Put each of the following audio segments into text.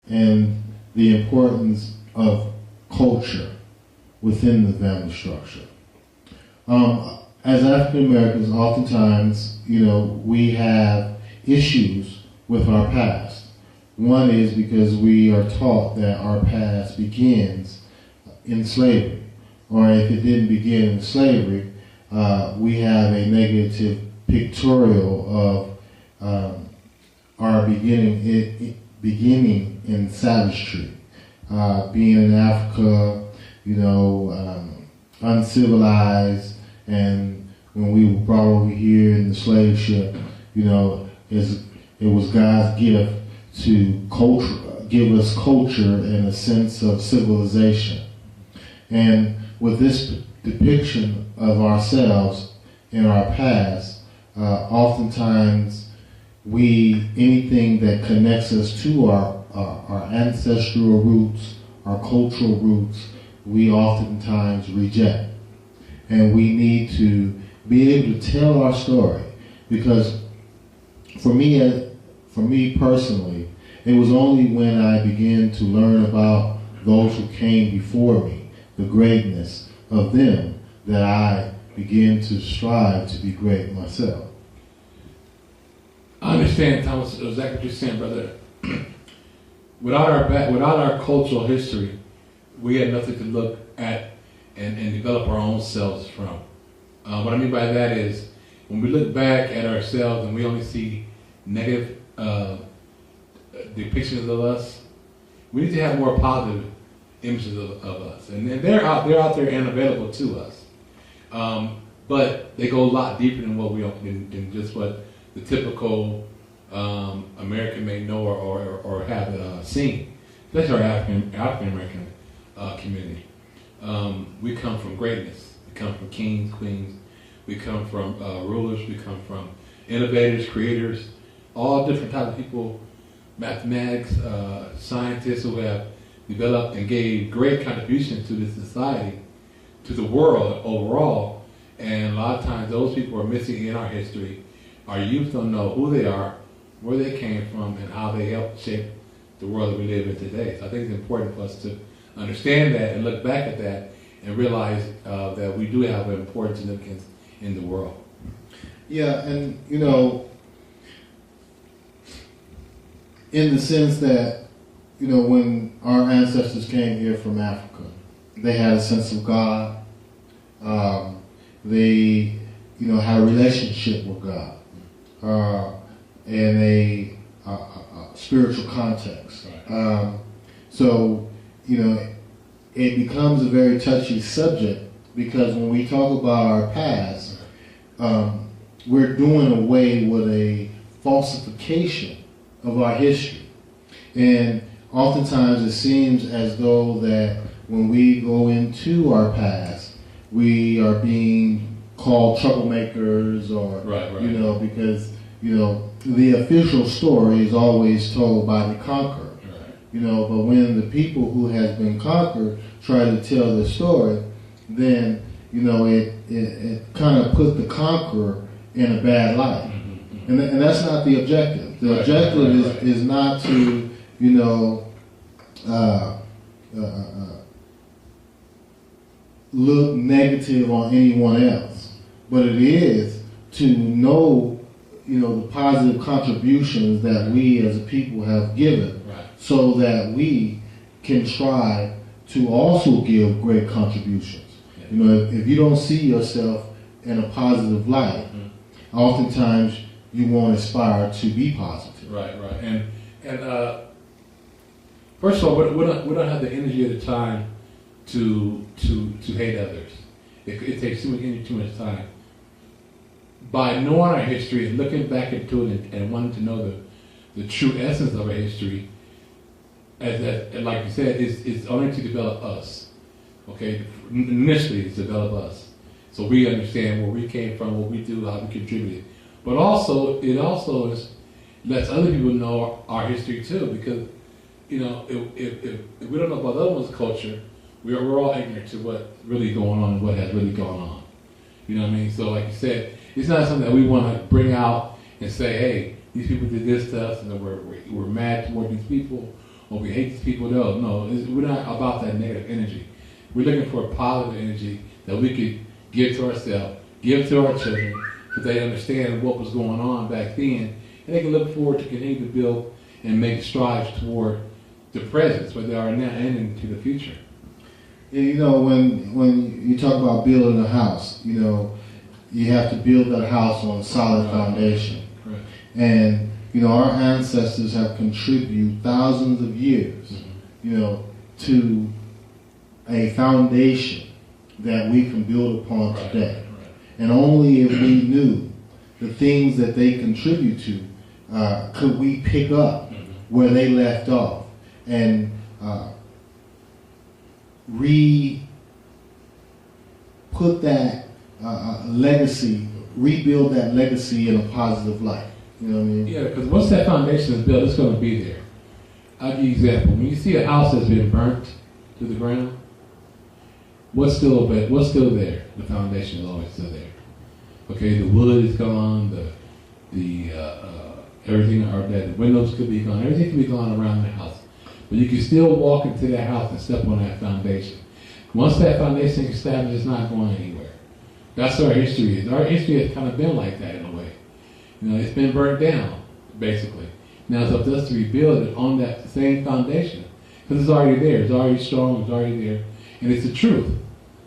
and the importance of culture within the family structure. As African Americans, oftentimes, we have issues with our past. One is because we are taught that our past begins in slavery, or if it didn't begin in slavery, we have a negative pictorial of our beginning in savagery, being in Africa, uncivilized, and when we were brought over here in the slave ship, it was God's gift to give us culture and a sense of civilization. And with this depiction of ourselves in our past, oftentimes anything that connects us to our ancestral roots, our cultural roots, we oftentimes reject. And we need to be able to tell our story, because for me personally, it was only when I began to learn about those who came before me, the greatness of them, that I began to strive to be great myself. I understand, Thomas, exactly what you're saying, brother. Without our cultural history, we had nothing to look at and develop our own selves from. What I mean by that is, when we look back at ourselves and we only see negative depictions of us, we need to have more positive images of us, and they're out there and available to us. But they go a lot deeper than than just what the typical American may know or have seen, especially our African American community. We come from greatness. We come from kings, queens. We come from rulers. We come from innovators, creators, all different types of people, mathematics, scientists who have developed and gave great contributions to this society, to the world overall. And a lot of times those people are missing in our history. Our youth don't know who they are, where they came from, and how they helped shape the world that we live in today. So I think it's important for us to understand that and look back at that and realize that we do have an important significance in the world. Yeah, and in the sense that, when our ancestors came here from Africa, they had a sense of God. They, had a relationship with God, and a spiritual context. So, it becomes a very touchy subject, because when we talk about our past, we're doing away with a falsification of our history. And oftentimes it seems as though that when we go into our past, we are being called troublemakers, or because the official story is always told by the conqueror. But when the people who has been conquered try to tell the story, then it kind of put the conqueror in a bad light. And that's not the objective. The objective is not to look negative on anyone else, but it is to know the positive contributions that we as a people have given, so that we can try to also give great contributions. If you don't see yourself in a positive light, oftentimes you won't aspire to be positive. Right. And first of all, we don't have the energy at the time to hate others. It takes too much energy, too much time. By knowing our history and looking back into it and wanting to know the true essence of our history, as like you said, it's only to develop us. Okay, initially it's develop us, so we understand where we came from, what we do, how we contributed. But also, lets other people know our history too, because if we don't know about other one's culture, we're all ignorant to what's really going on and what has really gone on. You know what I mean? So like you said, it's not something that we want to bring out and say, hey, these people did this to us and we're mad toward these people, or we hate these people. No, we're not about that negative energy. We're looking for positive energy that we could give to ourselves, give to our children, so they understand what was going on back then, and they can look forward to continue to build and make strides toward the present, where they are now and into the future. Yeah, you know, when you talk about building a house, you know, you have to build that house on a solid foundation. Correct. And, you know, our ancestors have contributed thousands of years, you know, to a foundation that we can build upon today. Right. And only if we knew the things that they contribute to, could we pick up where they left off and put that legacy, rebuild that legacy in a positive light. You know what I mean? Yeah, because once that foundation is built, it's going to be there. I'll give you an example. When you see a house that's been burnt to the ground, what's still there? The foundation is always still there. Okay, the wood is gone, the everything, or that the windows could be gone, everything could be gone around the house. But you can still walk into that house and step on that foundation. Once that foundation is established, it's not going anywhere. That's what our history is. Our history has kind of been like that in a way. You know, it's been burnt down, basically. Now it's up to us to rebuild it on that same foundation. Because it's already there, it's already strong, it's already there, and it's the truth.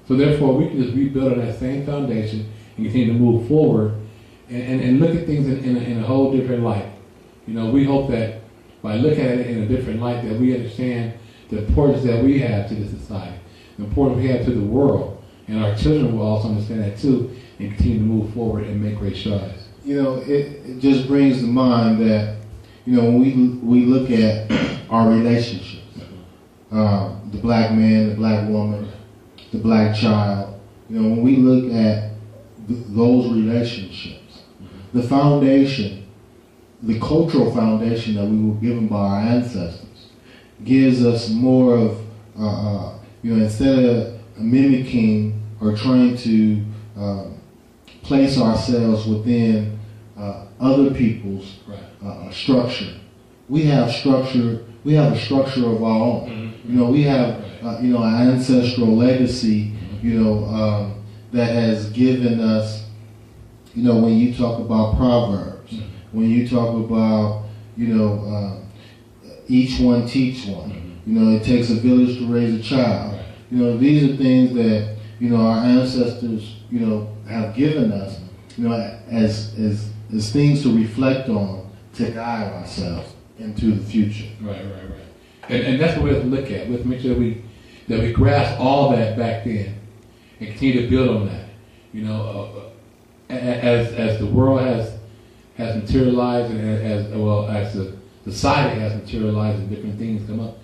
So therefore, we can just rebuild on that same foundation and continue to move forward and look at things in a whole different light. You know, we hope that by looking at it in a different light, that we understand the importance that we have to the society, the importance we have to the world, and our children will also understand that too, and continue to move forward and make great strides. You know, it just brings to mind that, you know, when we look at our relationships, the black man, the black woman, the black child, you know, when we look at those relationships, the foundation, the cultural foundation that we were given by our ancestors gives us more of, you know, instead of mimicking or trying to place ourselves within other people's structure, we have structure. We have a structure of our own. You know, we have you know, an ancestral legacy. You know, that has given us. You know, when you talk about Proverbs, when you talk about, you know, each one teach one. You know, it takes a village to raise a child. You know, these are things that, you know, our ancestors, you know, have given us, you know, as things to reflect on, to guide ourselves into the future. Right. And that's what we have to look at. We have to make sure that we grasp all that back then and continue to build on that. You know, as the world has materialized, and as the society has materialized, and different things come up,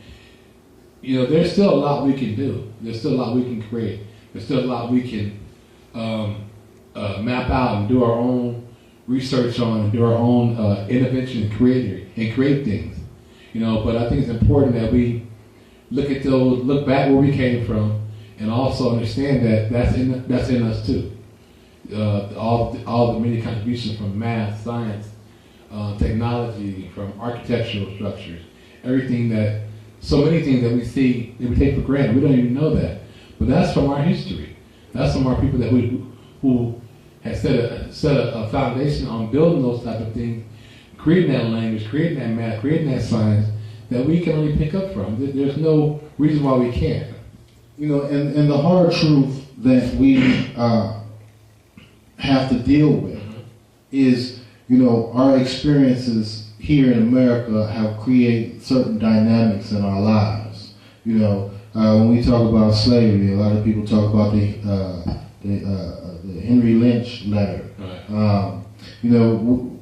you know, there's still a lot we can do. There's still a lot we can create. There's still a lot we can map out and do our own research on, and do our own intervention and create things. You know, but I think it's important that we look back where we came from, and also understand that that's in us too. All the many contributions from math, science, technology, from architectural structures, everything that, so many things that we see that we take for granted. We don't even know that, but that's from our history. That's from our people that who have set a foundation on building those type of things, creating that language, creating that math, creating that science that we can only pick up from. There's no reason why we can't. You know, and the hard truth that we have to deal with is, you know, our experiences here in America have created certain dynamics in our lives. You know, when we talk about slavery, a lot of people talk about the Henry Lynch letter. Right. You know,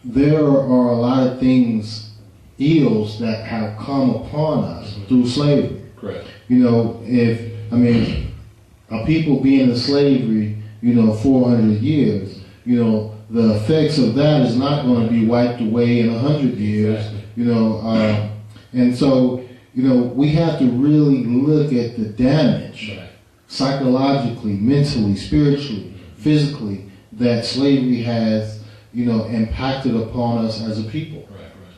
there are a lot of things, ills that have come upon us through slavery. Correct. You know, a people being in slavery, you know, 400 years, you know, the effects of that is not going to be wiped away in 100 years. Exactly. You know, and so, you know, we have to really look at the damage, psychologically, mentally, spiritually, physically, that slavery has, you know, impacted upon us as a people.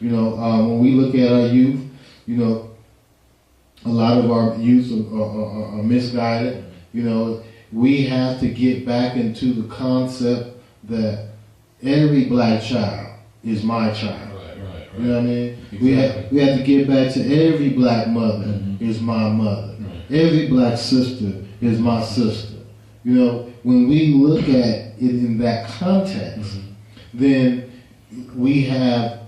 You know, when we look at our youth, You know, a lot of our youth are misguided. You know, we have to get back into the concept that every black child is my child. Right. You know what I mean? Exactly. We have to get back to every black mother is my mother. Right. Every black sister is my sister. You know, when we look at it in that context, then we have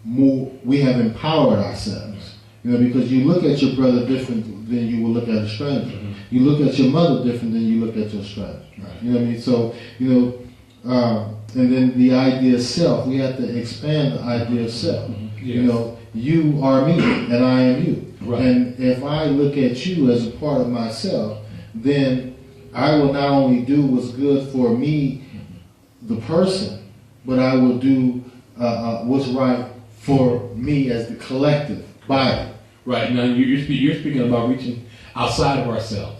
empowered ourselves. You know, because you look at your brother different than you will look at a stranger. You look at your mother different than you look at your stranger. Right. You know what I mean? So, you know, and then the idea of self, we have to expand the idea of self. Yes. You know, you are me and I am you. Right. And if I look at you as a part of myself, then I will not only do what's good for me, the person, but I will do what's right for me as the collective body. Right. Now you're speaking about reaching outside of ourselves.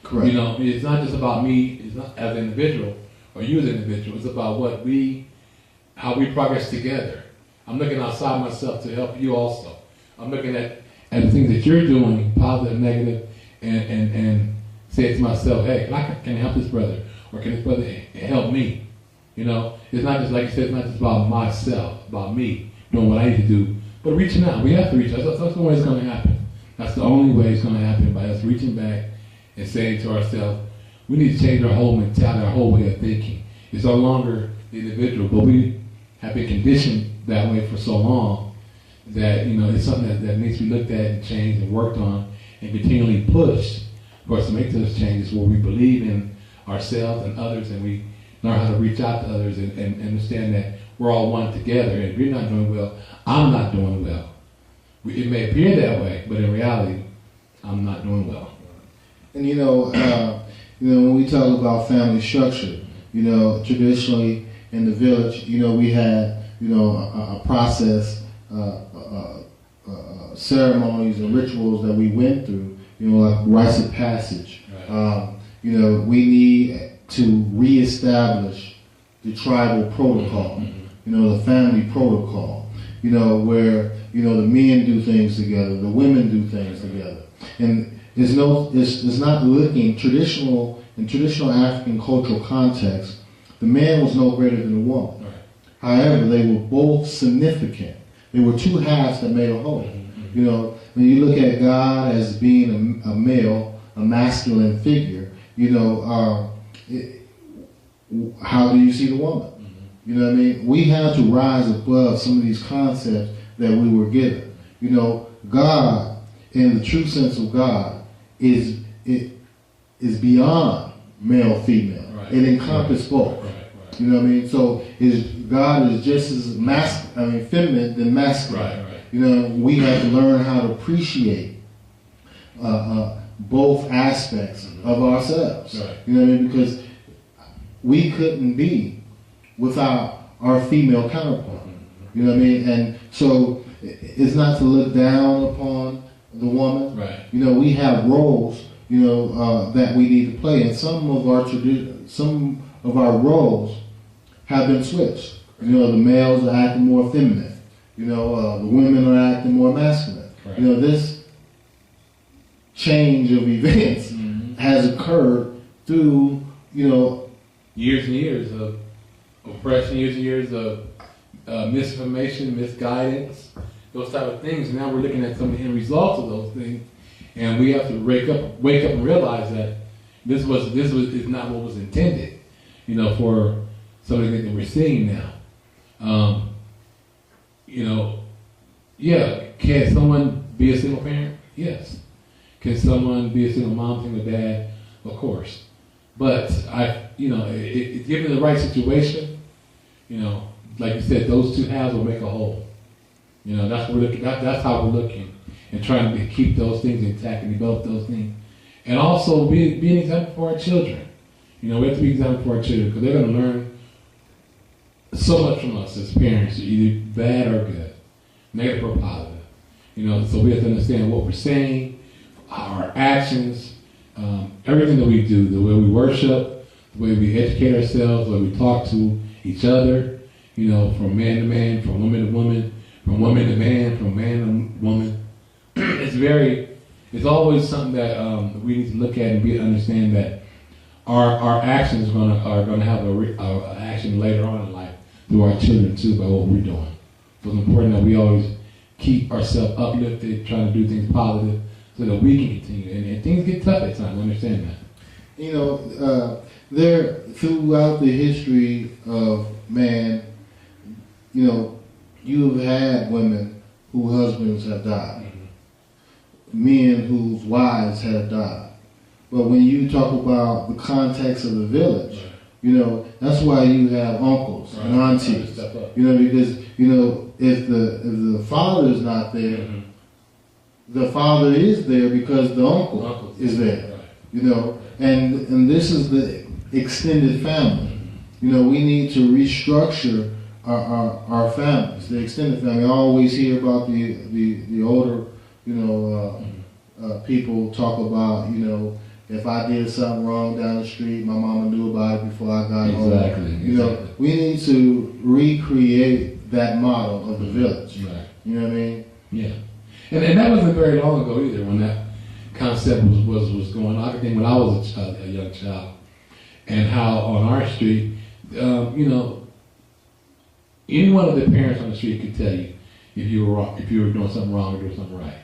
Correct. You know, it's not just about me. It's not as an individual or you as an individual. It's about how we progress together. I'm looking outside myself to help you also. I'm looking at the things that you're doing, positive, negative, and say to myself, hey, can I help this brother? Or can this brother help me? You know, it's not just, like you said, it's not just about myself, about me doing what I need to do, but reaching out. We have to reach out. That's the way it's going to happen. That's the only way it's going to happen, by us reaching back and saying to ourselves, we need to change our whole mentality, our whole way of thinking. It's no longer the individual, but we have been conditioned that way for so long that, you know, it's something that needs to be looked at and changed and worked on and continually pushed for us to make those changes where we believe in ourselves and others, and we learn how to reach out to others and understand that we're all one together. And if you're not doing well, I'm not doing well. It may appear that way, but in reality, I'm not doing well. And you know, when we talk about family structure, you know, traditionally in the village, you know, we had, you know, a process, ceremonies and rituals that we went through, you know, like rites of passage. Right. You know, we need to reestablish the tribal protocol, you know, the family protocol, you know, where, you know, the men do things together, the women do things together. And it's not looking in traditional African cultural context, the man was no greater than the woman. Right. However, they were both significant. They were two halves that made a whole. You know, when you look at God as being a male, a masculine figure, you know, how do you see the woman? You know what I mean? We have to rise above some of these concepts that we were given. You know, God, in the true sense of God, is beyond male, female. Right. It encompasses both. Right. You know what I mean? So God is just as feminine than masculine. Right. You know, we have to learn how to appreciate both aspects of ourselves. Right. You know what I mean? Because we couldn't be without our female counterpart. You know what I mean? And so it's not to look down upon the woman. Right. You know, we have roles, you know, that we need to play, and some of our roles have been switched. You know, the males are acting more feminine. You know, the women are acting more masculine. Right. You know, this change of events has occurred through, you know, years and years of oppression, years and years of misinformation, misguidance, those type of things. And now we're looking at some of the end results of those things, and we have to wake up and realize that this is not what was intended, you know, for some of the things that we're seeing now. You know, yeah, can someone be a single parent? Yes. Can someone be a single mom, single dad? Of course. But given the right situation, you know, like you said, those two halves will make a whole. You know, that's what we're looking. That's how we're looking and trying to keep those things intact and develop those things, and also be an example for our children. You know, we have to be an example for our children because they're going to learn so much from us as parents, either bad or good, negative or positive. You know, so we have to understand what we're saying, our actions, everything that we do, the way we worship, the way we educate ourselves, the way we talk to each other, you know, from man to man, from woman to woman, from woman to man, from man to woman. it's always something that we need to look at and understand that our actions are gonna have a action later on in life through our children too by what we're doing. So it's important that we always keep ourselves uplifted, trying to do things positive, so that we can continue. And things get tough at times. Understand that. You know, there throughout the history of man, you know, you've had women whose husbands have died, men whose wives have died. But when you talk about the context of the village, you know, that's why you have uncles and aunties. You know, because, you know, if the father is not there, the father is there because the uncle is there. You know, and this is the extended family. You know, we need to restructure our families, the extended family. I always hear about the older, you know, people talk about, you know, if I did something wrong down the street, my mama knew about it before I got home. You know, we need to recreate that model of the village. Right. You know what I mean? Yeah. And that wasn't very long ago either when that concept was going on. I can think when I was a young child, and how on our street, you know, any one of the parents on the street could tell you if you were wrong, if you were doing something wrong or doing something right.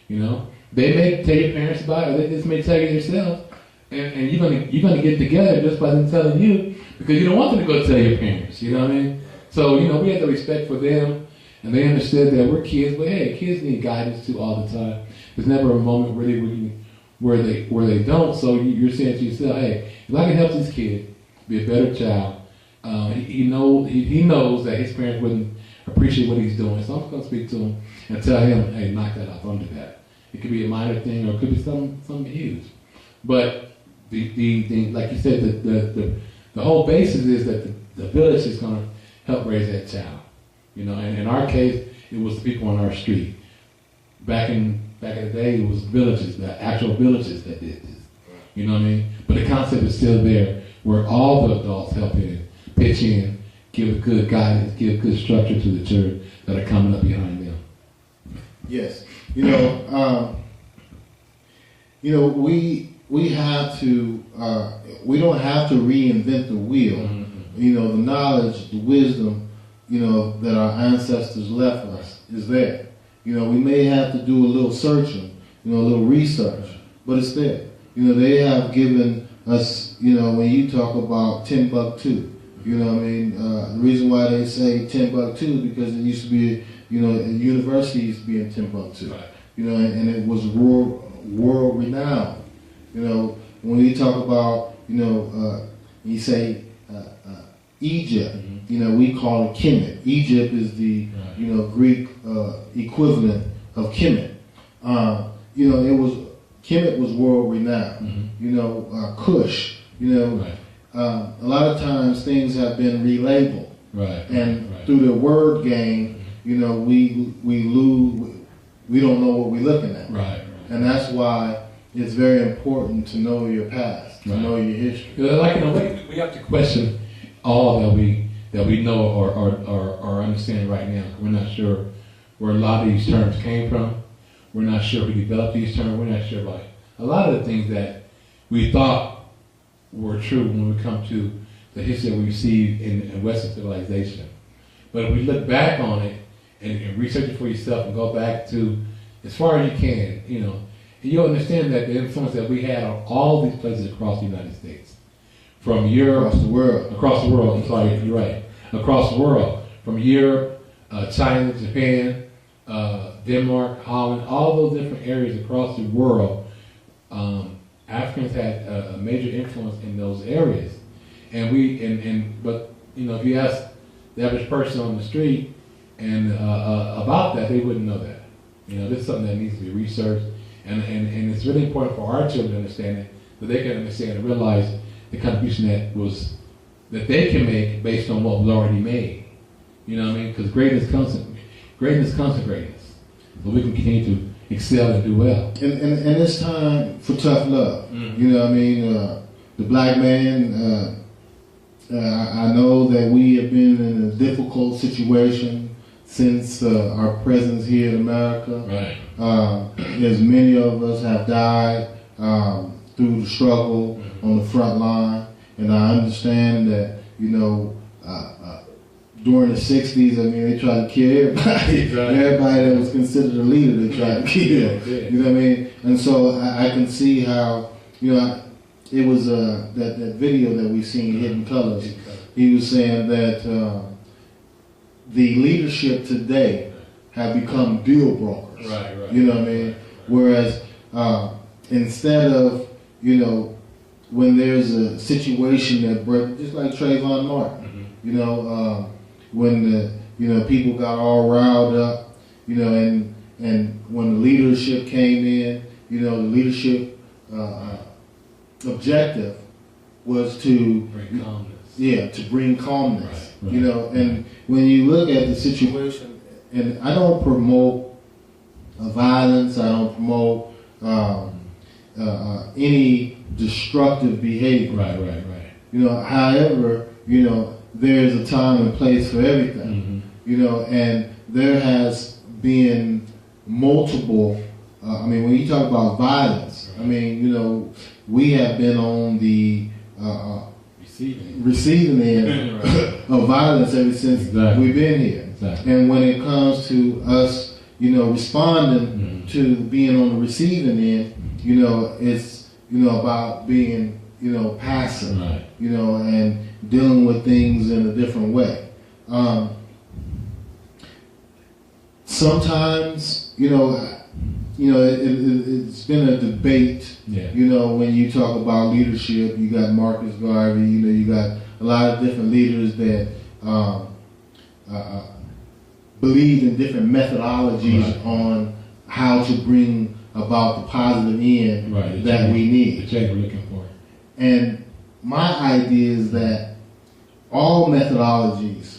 You know, they may tell your parents about it, or they just may tell you yourself, and you're gonna get together just by them telling you, because you don't want them to go tell your parents. You know what I mean? So you know, we had the respect for them, and they understood that we're kids, but hey, kids need guidance too all the time. There's never a moment really where they don't. So you're saying to yourself, hey, if I can help this kid be a better child, he knows that his parents wouldn't appreciate what he's doing. So I'm going to speak to him and tell him, hey, knock that off, don't do that. It could be a minor thing, or it could be something huge. But the like you said, the whole basis is that the village is going to help raise that child. You know, and in our case, it was the people on our street. Back in the day, it was villages, the actual villages that did this. You know what I mean? But the concept is still there, where all the adults help in, pitch in, give good guidance, give good structure to the church that are coming up behind them. Yes. You know, we have to, we don't have to reinvent the wheel. Mm-hmm. You know, the knowledge, the wisdom, you know, that our ancestors left us is there. You know, we may have to do a little searching, you know, a little research, but it's there. You know, they have given us, you know, when you talk about Timbuktu, you know what I mean? The reason why they say Timbuktu, because it used to be, you know, a university used to be in Timbuktu. Right. You know, and it was world renowned. You know, when we talk about, you know, you say Egypt, mm-hmm. You know, we call it Kemet. Egypt is the, right. You know, Greek equivalent of Kemet. You know, Kemet was world renowned. Mm-hmm. You know, Kush. You know, right. A lot of times things have been relabeled, right. And right. Through the word game, you know, we lose. We don't know what we're looking at, right. And that's why it's very important to know your past, to know your history. Like in a way, we have to question all that we know or understand right now. We're not sure where a lot of these terms came from. We're not sure who developed these terms. We're not sure about a lot of the things that we thought were true when we come to the history that we received in Western civilization. But if we look back on it and research it for yourself and go back to as far as you can, you know, you'll understand that the influence that we had on all these places across the United States. From Europe, across the world, I'm sorry, you're right, across the world, from Europe, China, Japan, Denmark, Holland, all those different areas across the world, Africans had a major influence in those areas. But you know, if you ask the average person on the street and about that, they wouldn't know that. You know, this is something that needs to be researched, and it's really important for our children to understand it, that they can understand and realize the contribution that they can make based on what was already made. You know what I mean? Because greatness comes to greatness, so we can continue to excel and do well. And it's time for tough love. Mm-hmm. You know what I mean? The black man. I know that we have been in a difficult situation since our presence here in America. Right. As many of us have died through the struggle on the front line, and I understand that, during the 60s, I mean, they tried to kill everybody. Exactly. Everybody that was considered a leader, they tried to kill. Yeah. You know what I mean? And so I can see how, it was that video that we seen, Hidden Colors. He was saying that the leadership today have become deal brokers. Right. You know what I mean? Whereas instead of, when there's a situation that breaks, just like Trayvon Martin, when the people got all riled up, and when the leadership came in, the leadership objective was to bring calmness. Yeah, to bring calmness. Right. And when you look at the situation, and I don't promote violence, I don't promote any destructive behavior. Right. However, there's a time and place for everything. And there has been multiple. When you talk about violence, we have been on the receiving end of violence ever since we've been here. Exactly. And when it comes to us, responding to being on the receiving end, it's about being passive, right. And dealing with things in a different way. Sometimes, it's been a debate. Yeah. When you talk about leadership, you got Marcus Garvey. You got a lot of different leaders that believe in different methodologies on how to bring about the positive end that we need. The change we're looking for. And my idea is that all methodologies,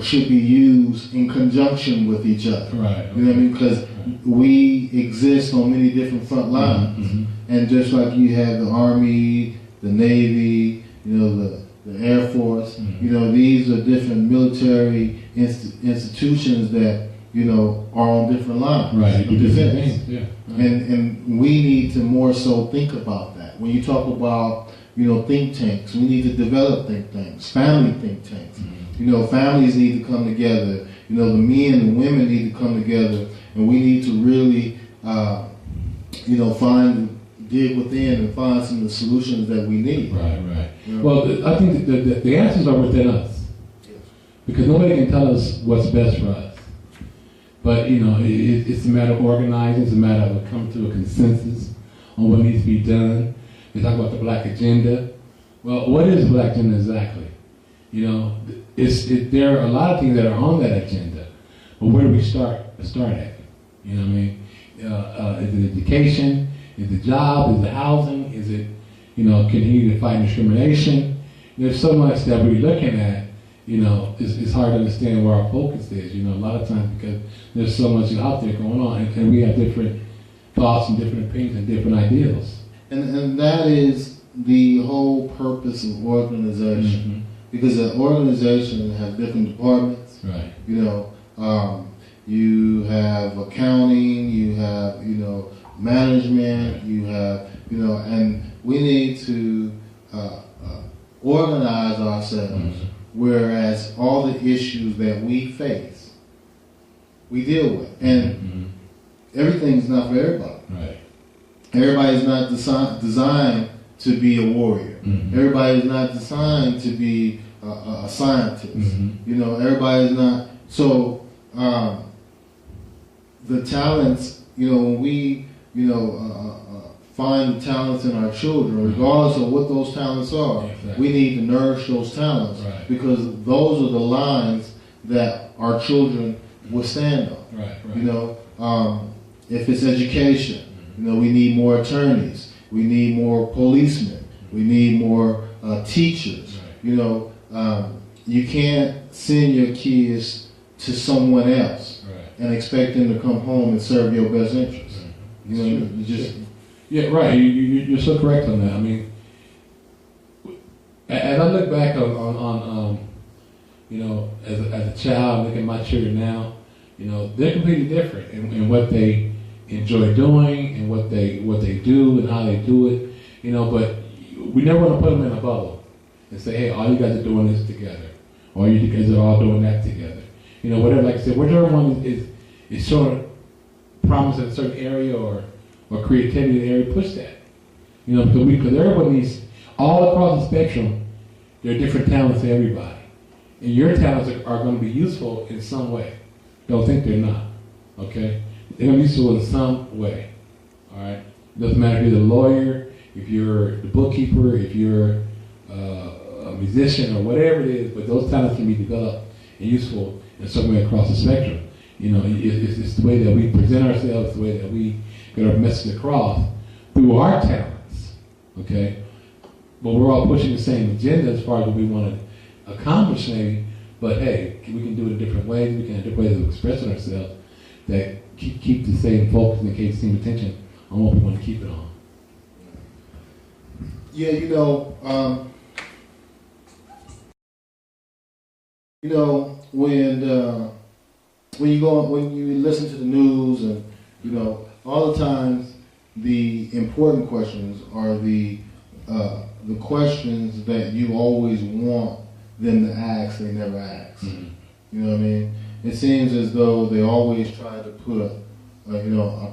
should be used in conjunction with each other. Right. You know what I mean? Because we exist on many different front lines. And just like you have the Army, the Navy, the Air Force, these are different military institutions that, are on different lines. Right. Yeah. And we need to more so think about that. When you talk about, think tanks, we need to develop think tanks, family think tanks. Families need to come together. The men and women need to come together, and we need to really, dig within and find some of the solutions that we need. Right. Well, I think the answers are within us, because nobody can tell us what's best for us. But it's a matter of organizing. It's a matter of coming to a consensus on what needs to be done. They talk about the Black agenda. Well, what is the Black agenda exactly? There are a lot of things that are on that agenda, but where do we start at? Is it education? Is it job? Is it housing? Is it, continue to fight discrimination? There's so much that we're looking at, it's hard to understand where our focus is, a lot of times, because there's so much out there going on, and we have different thoughts and different opinions and different ideals. And that is the whole purpose of organization. Because an organization has different departments. Right. You have accounting, you have, management, you have, and we need to organize ourselves, whereas all the issues that we face, we deal with. And everything's not for everybody. Right. Everybody's not designed to be a warrior. Everybody's not designed to be a scientist. Everybody's not. So the talents, when we, find the talents in our children, regardless of what those talents are, we need to nourish those talents, because those are the lines that our children will stand on. If it's education, we need more attorneys, we need more policemen, we need more teachers. You can't send your kids to someone else and expect them to come home and serve your best interests. You're so correct on that. As I look back on as a child, look at my children now, you know, they're completely different in what they enjoy doing and what they do and how they do it, you know. But we never want to put them in a bubble and say, hey, all you guys are doing this together, or you guys are all doing that together, you know. Whatever, like I said, whichever one is showing promise in a certain area or creativity in an area, push that, you know, because everyone needs, all across the spectrum, there are different talents to everybody, and your talents are going to be useful in some way. Don't think they're not, okay? They're going to be useful in some way, all right? It doesn't matter if you're the lawyer, if you're the bookkeeper, if you're a musician or whatever it is, but those talents can be developed and useful in some way across the spectrum. You know, it's the way that we present ourselves, the way that we get our message across through our talents, okay? But we're all pushing the same agenda as far as what we want to accomplish, maybe. But hey, we can do it in different ways. We can have different ways of expressing ourselves that keep the same focus and keep the same attention on what we want to keep it on. Yeah, you know, when you listen to the news, and you know, all the times the important questions are the questions that you always want them to ask, they never ask. Mm-hmm. You know what I mean? It seems as though they always try to put a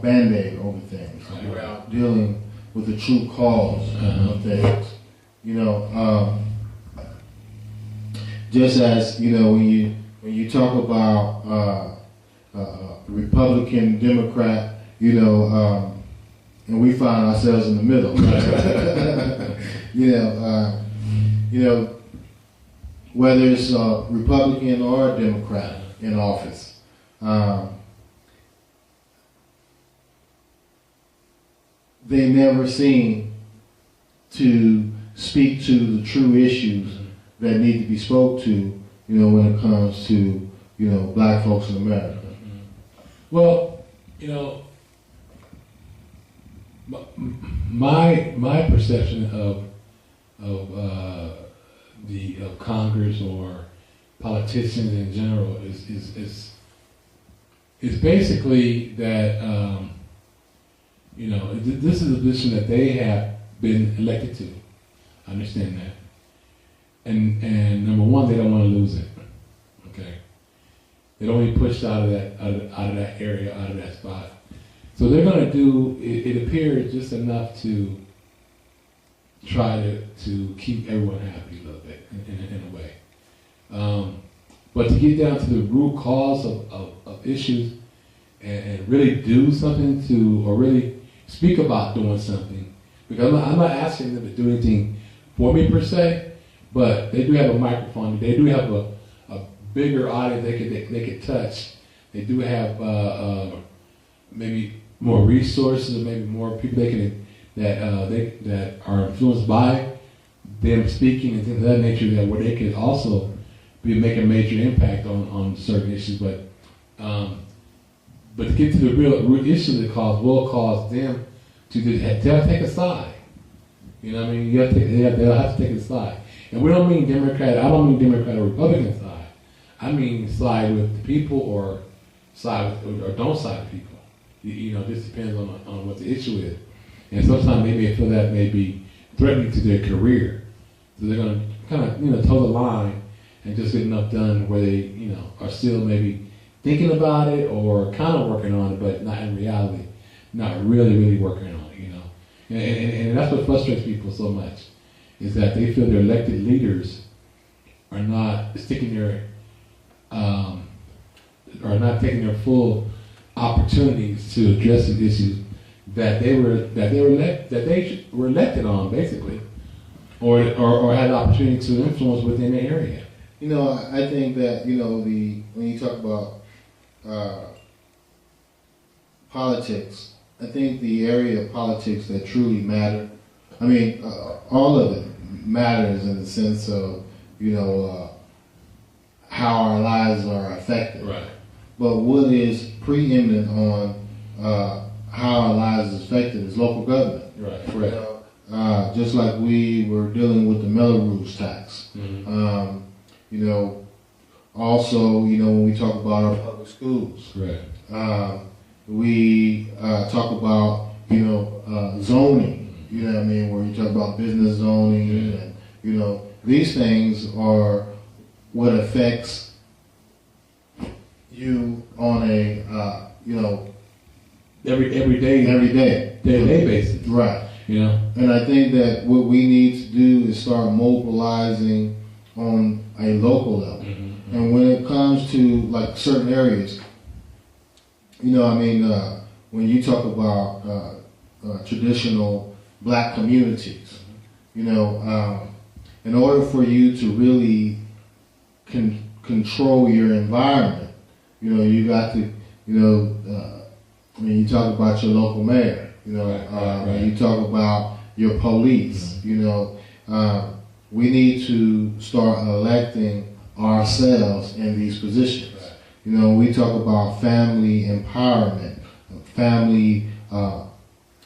Band-Aid over things without dealing with the true cause of things. You know, just as, you know, when you talk about Republican, Democrat, you know, and we find ourselves in the middle. You know, whether it's a Republican or a Democrat in office, they never seem to speak to the true issues that need to be spoke to, you know, when it comes to, you know, black folks in America. Well, you know, my perception of Congress or politicians in general is basically that you know, this is a position that they have been elected to. I understand that, and number one, they don't want to lose it. Okay, they don't want to be pushed out of that area, out of that spot. So they're going to do, it appears, just enough to try to keep everyone happy a little bit, in a way. But to get down to the root cause of issues and really do something to, or really speak about doing something, because I'm not asking them to do anything for me per se, but they do have a microphone, they do have a bigger audience they could touch. They do have maybe more resources, or maybe more people that are influenced by them speaking and things of that nature, that where they could also make a major impact on certain issues. But to get to the real root issue of the cause will cause them to have to take a side. You know what I mean? They'll have to take a side. And we don't mean Democrat. I don't mean Democrat or Republican side. I mean side with the people, or side with, or don't side with people. You know, this depends on what the issue is. And sometimes they may feel that may be threatening to their career. So they're going to kind of, you know, toe the line and just get enough done where they, you know, are still maybe thinking about it or kind of working on it, but not in reality, not really working on it, you know. And that's what frustrates people so much, is that they feel their elected leaders are not sticking their, are not taking their full opportunities to address the issues that they were elected on, basically, or had the opportunity to influence within the area. You know, I think that, you know, when you talk about politics, I think the area of politics that truly matter, I mean, all of it matters in the sense of, you know, how our lives are affected. Right. But what is preeminent on how our lives is affected is local government. Right. You know, just like we were dealing with the Melrose tax. Mm-hmm. You know, Also, you know, when we talk about our public schools, Right. we talk about, you know, zoning. You know what I mean? Where you talk about business zoning, and you know, these things are what affects you on a you know, Every day basis. Right. You know. And I think that what we need to do is start mobilizing on a local level. Mm-hmm. And when it comes to like certain areas, you know, I mean, when you talk about traditional black communities, you know, in order for you to really control your environment, you know, you got to, you know, I mean, you talk about your local mayor, you know, right. You talk about your police, you know, we need to start electing ourselves in these positions. Right. You know, we talk about family empowerment, family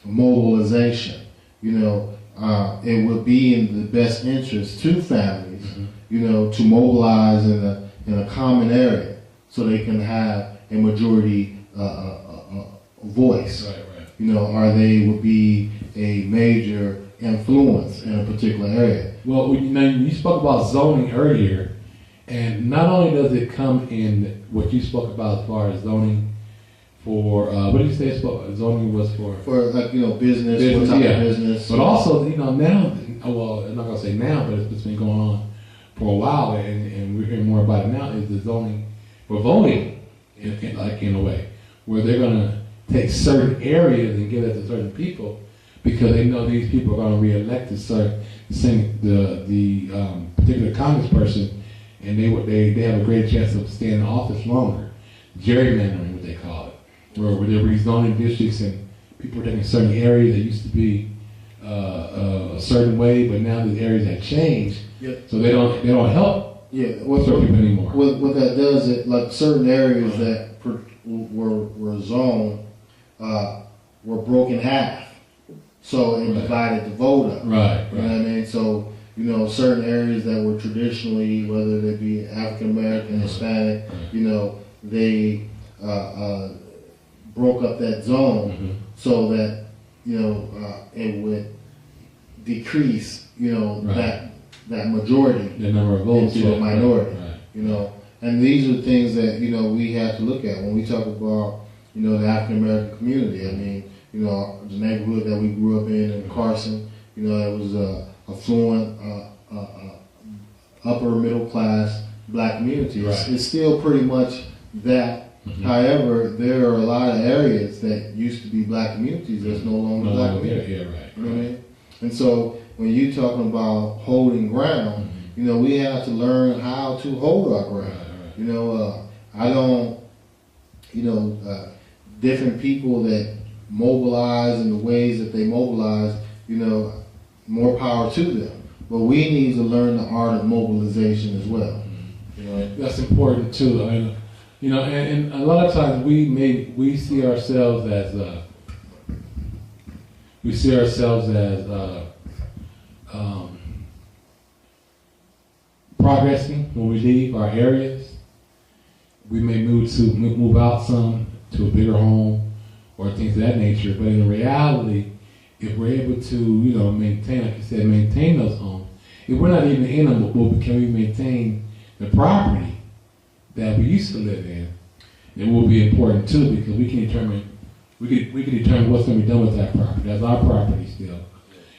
mobilization. You know, it would be in the best interest to families, you know, to mobilize in a common area so they can have a majority voice. Right. You know, or they would be a major influence in a particular area. Well, you know, you spoke about zoning earlier, and not only does it come in what you spoke about as far as zoning for, what did you say zoning was for? For like, you know, business, what type of business. But also, you know, now, well, I'm not going to say now, but it's been going on for a while, and we're hearing more about it now, is the zoning for voting, in a way, where they're going to take certain areas and give it to certain people because they know these people are going to re-elect the particular congressperson, and they have a great chance of staying in office longer. Gerrymandering, what they call it, where they're rezoning districts and people are taking certain areas that used to be a certain way, but now the areas have changed, so they don't help certain people anymore. What that does, it like certain areas that were zoned were broken half. So it divided the vote up. Right. You know what I mean? So, you know, certain areas that were traditionally, whether they be African American, Hispanic, you know, they broke up that zone so that, you know, it would decrease, you know, that majority the number of votes into a minority. Right. You know, and these are things that, you know, we have to look at when we talk about, you know, the African American community. I mean, you know, the neighborhood that we grew up in Carson, you know, it was a affluent, upper middle class black community. Right. It's still pretty much that. However, there are a lot of areas that used to be black communities that's no longer black communities. Yeah, right. You know what I mean? And so when you're talking about holding ground, you know, we have to learn how to hold our ground. Right. You know, I don't, you know, different people that mobilize in the ways that they mobilize, you know, more power to them. But we need to learn the art of mobilization as well. You know? That's important too. I mean, you know, and a lot of times we see ourselves as progressing when we leave our areas. We may move out some to a bigger home or things of that nature, but in reality, if we're able to, you know, maintain, like you said, maintain those homes, if we're not even in them, but can we maintain the property that we used to live in, it will be important too, because we can determine what's going to be done with that property. That's our property still.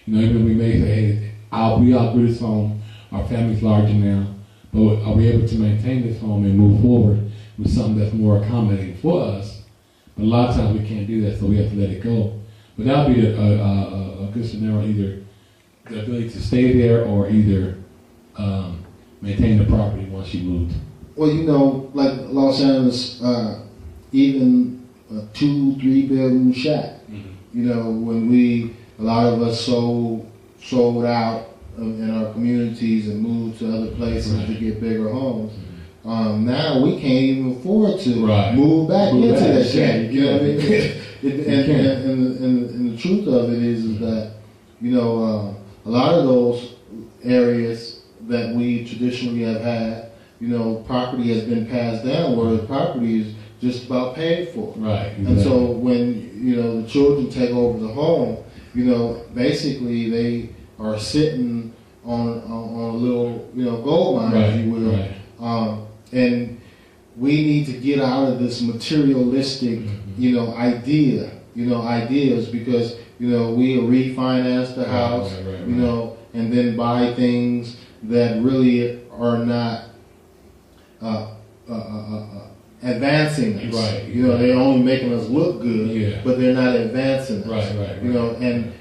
You know, even we may say, hey, we outgrew this home, our family's larger now, but are we able to maintain this home and move forward with something that's more accommodating for us? But a lot of times we can't do that, so we have to let it go. But that would be a good scenario, either the ability to stay there or either maintain the property once you moved. Well, you know, like Los Angeles, even a 2-3 bedroom shack. You know, when a lot of us sold out in our communities and moved to other places to get bigger homes. Now we can't even afford to move back into that shack. You know what I mean? And the truth of it is that, you know, a lot of those areas that we traditionally have had, property has been passed down, where the property is just about paid for. Right. Exactly. And so when the children take over the home, basically they are sitting on a little gold mine, right, if you will. Right. And we need to get out of this materialistic, ideas, because we refinance the house, right. And then buy things that really are not advancing us. Right. They're only making us look good, but they're not advancing us. Right. And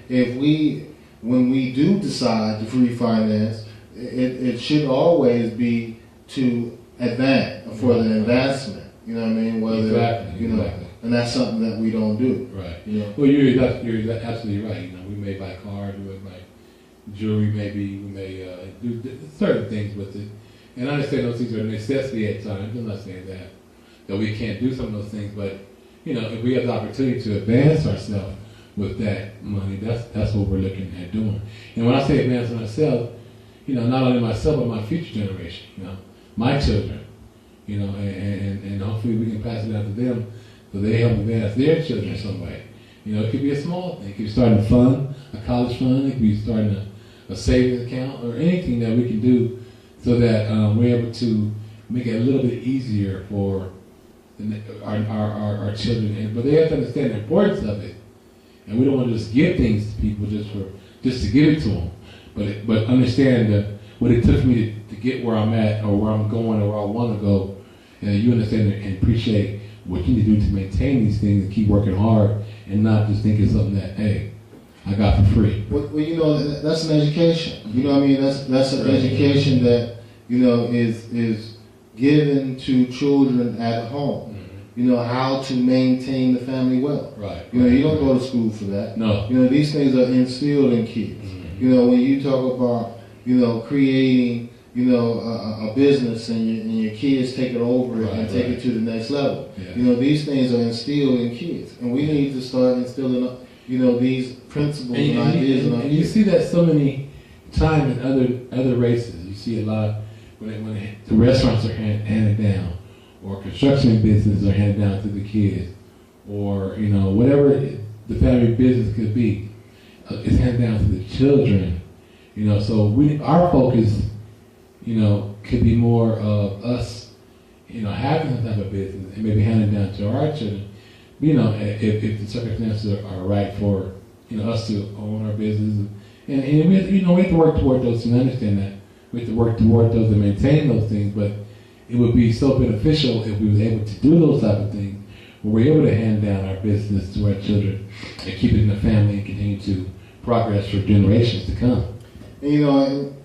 when we do decide to refinance, it should always be to advance, for the advancement. You know what I mean? Whether exactly. and that's something that we don't do. Right. Well, you're absolutely right. We may buy cars, we may buy jewelry, maybe we may do certain things with it. And I understand those things are a necessity at times. I'm not saying that we can't do some of those things, but if we have the opportunity to advance ourselves with that money, that's what we're looking at doing. And when I say advancing ourselves, not only myself but my future generation, my children, and hopefully we can pass it on to them so they help advance their children in some way. It could be a small thing. It could be starting a fund, a college fund. It could be starting a savings account, or anything that we can do so that we're able to make it a little bit easier for our children. But they have to understand the importance of it. And we don't want to just give things to people just to give it to them. But understand what it took me to get where I'm at, or where I'm going, or where I want to go. And you understand and appreciate what you need to do to maintain these things and keep working hard, and not just think it's something that, hey, I got for free. Well, that's an education. That's an education that is given to children at home. How to maintain the family wealth. Right. You don't go to school for that. No. These things are instilled in kids. When you talk about creating a business, and your kids take it over and take it to the next level. Yeah. These things are instilled in kids, and we need to start instilling these principles and ideas in our kids. And you see that so many times in other races. You see a lot when the restaurants are handed down, or construction businesses are handed down to the kids, or whatever the family business could be, it's handed down to the children. So our focus, could be more of us, having some type of business and maybe handing down to our children. If the circumstances are right for us to own our business, and we have to work toward those things. I understand that we have to work toward those and maintain those things, but it would be so beneficial if we were able to do those type of things, where we're able to hand down our business to our children and keep it in the family and continue to progress for generations to come. And,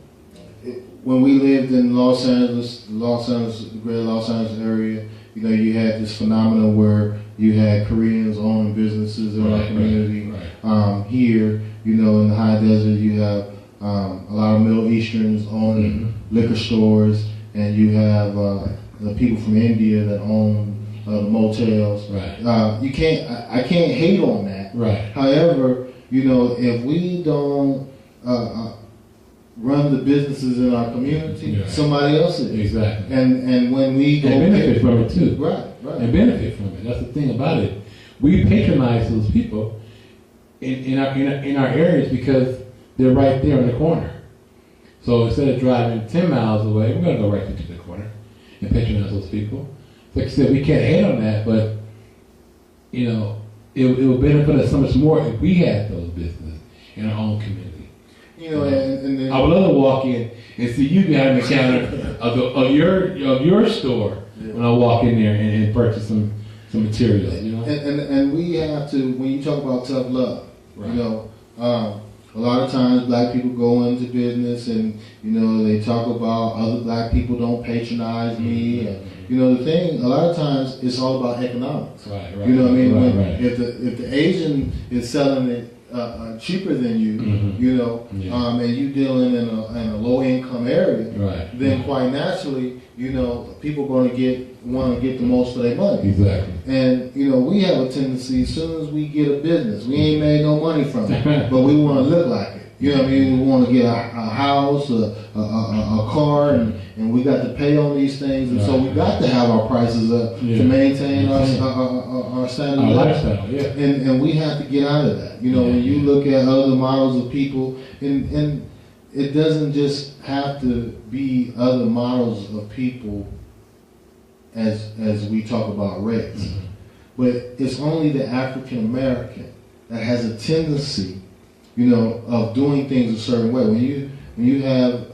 when we lived in Los Angeles, the greater Los Angeles area, you had this phenomenon where you had Koreans owning businesses in our community. Right. Here, in the high desert, you have a lot of Middle Easterns owning liquor stores, and you have the people from India that own motels. Right. I can't hate on that. Right. However, if we don't run the businesses in our community, somebody else is. Exactly. And when we go and benefit from it too. Right. And benefit from it. That's the thing about it. We patronize those people in our areas because they're right there in the corner. So instead of driving 10 miles away, we're going to go right to the corner and patronize those people. Like I said, we can't hate on that, but it will benefit us so much more if we had those businesses in our own community. And then I would love to walk in and see you behind the counter of your store when I walk in there and purchase some materials. And we have to, when you talk about tough love, right. A lot of times black people go into business and they talk about other black people don't patronize me, and the thing, a lot of times it's all about economics. Right. You know what I mean? Right. If the Asian is selling it cheaper than you, and you dealing in a low income area, right. then quite naturally, people are going to want to get the most for their money. Exactly. And we have a tendency, as soon as we get a business, we ain't made no money from it, but we want to look like it. You know what I mean? We want to get a house, a car, and we got to pay on these things, and so we got to have our prices up to maintain our standard our lifestyle. Yeah, and we have to get out of that. You know, when you look at other models of people, and it doesn't just have to be other models of people as we talk about race, but it's only the African American that has a tendency, you know, of doing things a certain way. When you have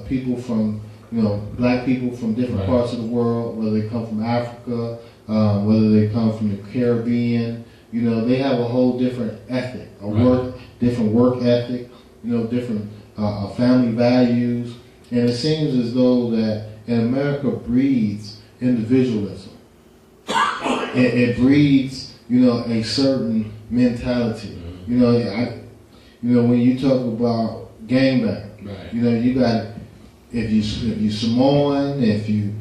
people from, you know, black people from different parts of the world, whether they come from Africa, whether they come from the Caribbean, you know, they have a whole different ethic, different work ethic, you know, different family values, and it seems as though that in America breeds individualism. It breeds, you know, a certain mentality. You know, when you talk about gangbang, you know, you got, if you Samoan, if you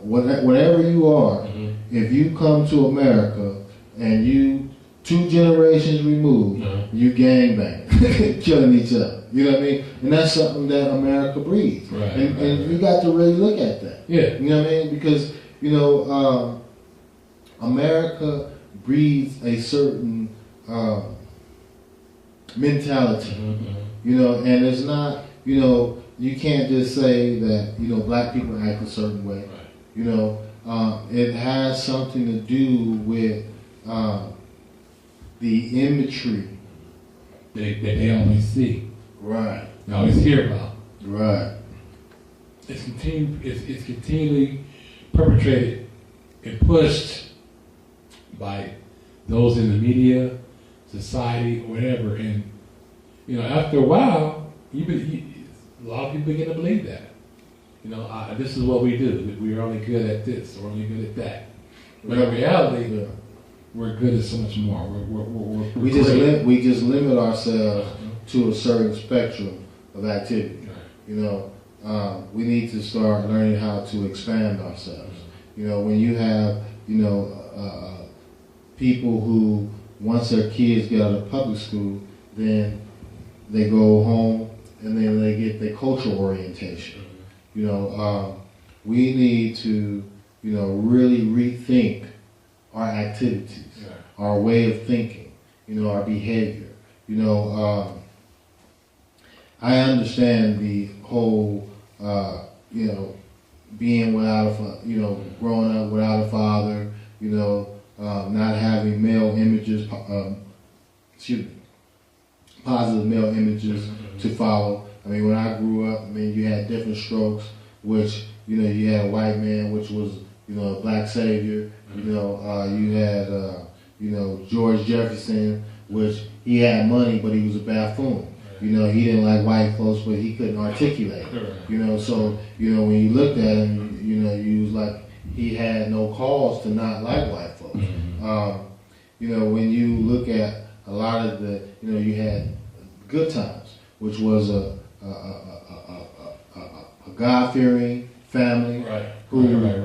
whatever you are, if you come to America and you 2 generations removed, you gangbang, killing each other. You know what I mean? And that's something that America breeds, and you got to really look at that. Yeah, you know what I mean? Because you know, America breeds a certain mentality, you know, and it's not, you know, you can't just say that, you know, black people act a certain way. You know, it has something to do with the imagery that they always see. They always hear about. It's continually perpetrated and pushed by those in the media, society, whatever, and you know, after a while, a lot of people begin to believe that. You know, this is what we do. We're only good at this, or only good at that. But in reality, we're good at so much more. We just limit ourselves to a certain spectrum of activity. You know, we need to start learning how to expand ourselves. You know, when you have, you know, people who, once their kids get out of public school, then they go home and then they get their cultural orientation. You know, we need to, you know, really rethink our activities, our way of thinking, you know, our behavior. You know, I understand the whole, you know, being without you know, growing up without a father, you know, not having male images, positive male images to follow. I mean, when I grew up, I mean, you had different strokes, which, you know, you had a white man, which was, you know, a black savior. You know, you had, you know, George Jefferson, which he had money, but he was a buffoon. You know, he didn't like white folks, but he couldn't articulate. You know, so, you know, when you looked at him, you know, you was like, he had no cause to not like white folks. You know, when you look at a lot of the, you know, you had Good Times, which was a God-fearing family who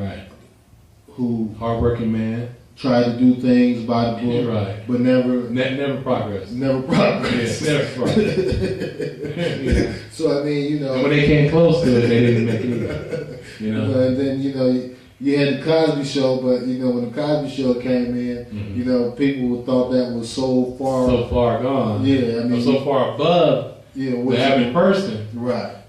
hardworking man, tried to do things by the book, but never progress. Never progress. Yeah, never progress. So I mean, you know, and when they came close to it, they didn't make it either. You know, and then, you know, you had the Cosby Show, but you know, when the Cosby Show came in, you know, people thought that was so far gone. Yeah, I mean, so far above the average person.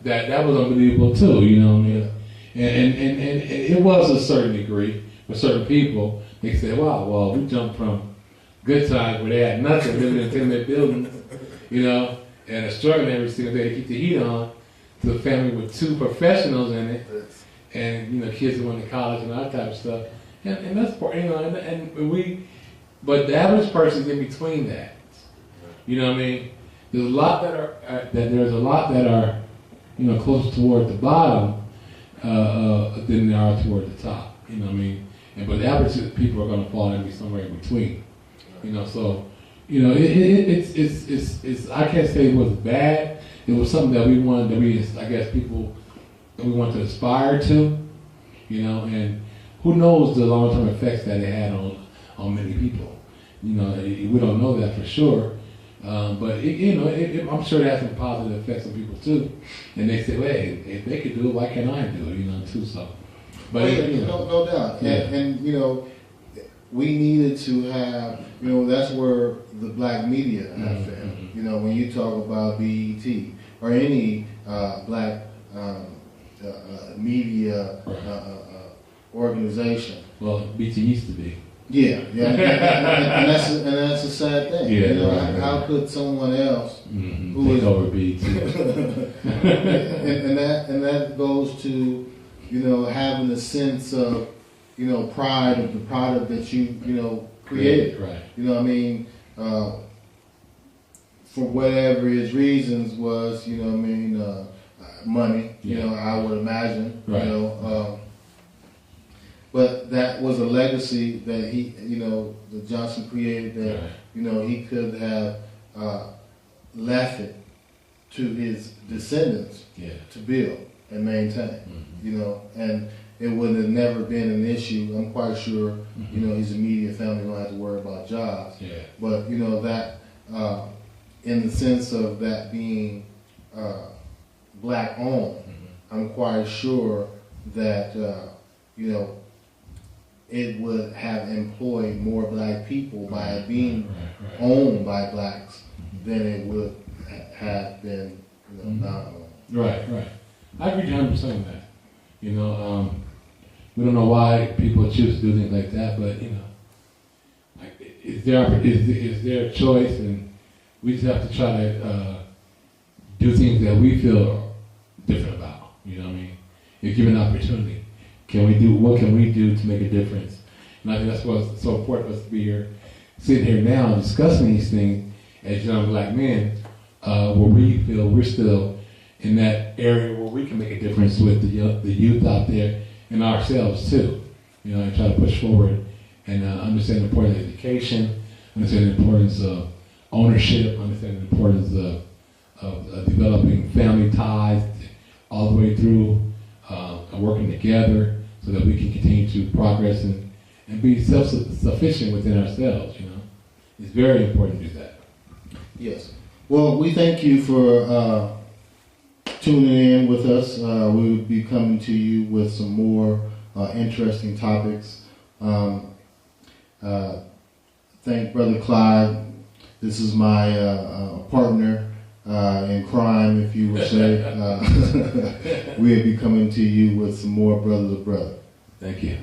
That was unbelievable too. You know what I mean? And it was a certain degree for certain people. They said, "Wow, well, we jumped from Good Times where they had nothing, living in tenement buildings, you know, and struggling every single day to keep the heat on, to a family with 2 professionals in it, and you know, kids who went to college and all that type of stuff, and that's part, you know, but the average person's in between that, you know what I mean? There's a lot that are, you know, closer toward the bottom than they are toward the top, you know what I mean? But the average people are going to fall in somewhere in between, you know. So, you know, it's I can't say it was bad. It was something that we wanted, I guess people that we want to aspire to, you know. And who knows the long-term effects that it had on many people. You know, we don't know that for sure, But I'm sure it has some positive effects on people too. And they say, well, hey, if they could do it, why can't I do it? Too. So, but no doubt. Yeah. And we needed to have, that's where the black media have failed. When you talk about BET or any black media organization. Well, BT used to be. Yeah, and that's a sad thing. Yeah, how could someone else who is over BT? and that goes to having a sense of pride of the product that you created. Right. For whatever his reasons was, money. Yeah. I would imagine. Right. But that was a legacy that he, that Johnson created that, Right. He could have left it to his descendants to build and maintain, and it would have never been an issue. I'm quite sure, his immediate family don't have to worry about jobs. Yeah. But, that, in the sense of that being black owned, I'm quite sure that, it would have employed more black people by it being owned by blacks than it would have been, not owned. Right. I agree 100% on that. We don't know why people choose to do things like that, but it's their choice, and we just have to try to do things that we feel different about. You're given an opportunity. What can we do to make a difference? And I think that's what's so important for us to be here, sitting here now discussing these things as young black men, where we feel we're still in that area where we can make a difference with the youth out there and ourselves too. And try to push forward and understand the importance of education, understand the importance of ownership, understand the importance of developing family ties all the way through, working together so that we can continue to progress and be self-sufficient within ourselves. It's very important to do that. Yes. Well, we thank you for tuning in with us. We will be coming to you with some more interesting topics. Thank Brother Clyde. This is my partner in crime, if you would say. We'll be coming to you with some more Brother to Brother. Thank you.